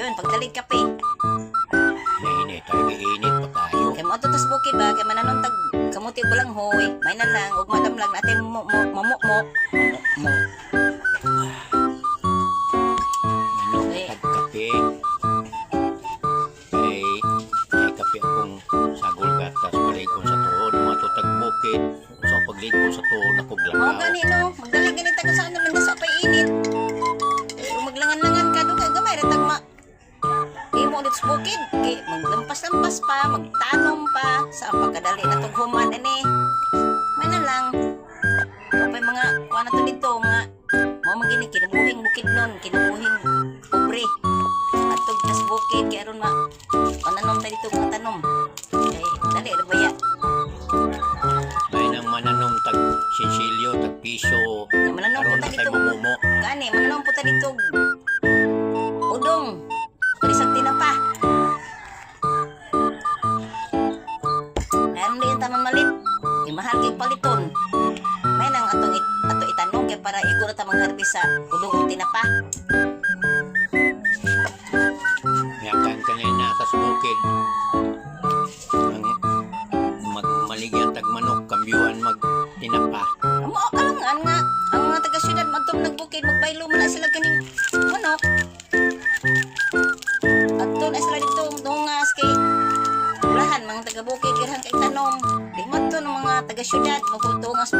Diyon, pagdalig kape. Nainit, tayo init pa tayo. Kay mo ato tas bukid ba, kay mananon tag kamuti ko lang hoy. May na lang, ug madamlag natin mo. Manok tagkape. Ay kape akong sagol gatas paligong sa tuod. Mga to tagbukid. So pagligon sa tuod ako Mao glakaw. gani no, magdalig gani tag saan naman sa pay init. Kung maglangan-langan ka do kay gamay ra tagma. Imo ulit sa bukid, kay maglampas-lampas pa, magtanom pa sa pagkadali na tong human ani. May na lang. Kapay mga kuha na to dito, mga mo magini kinubuhing bukid nun, kinubuhing pobre. Atog nas bukid kay aron ma pananom ta dito mga tanom. Kay dali ra baya. May nang mananom tag sinsilyo, tag piso. Mananom Aron po ta na dito. tayo mamumo. Gani, mananom po ta dito. Udong. Karisag tinapa. Meron din tamang malit. Imahal kay paliton. May nang ato itanong kay para iguro ta mangharbis sa udong ug tinapa. Yakan kanina tas bukid. Ang magmaligyan tag manok, kambyuan mag tinapa. Amo alangan nga ang mga taga syudad madtom nagbukid magbaylo man na sila kaning manok. Adto na sila dito dungas kay ulahan mga taga bukid irhan kay tanom. Di man to ng mga taga syudad magtungas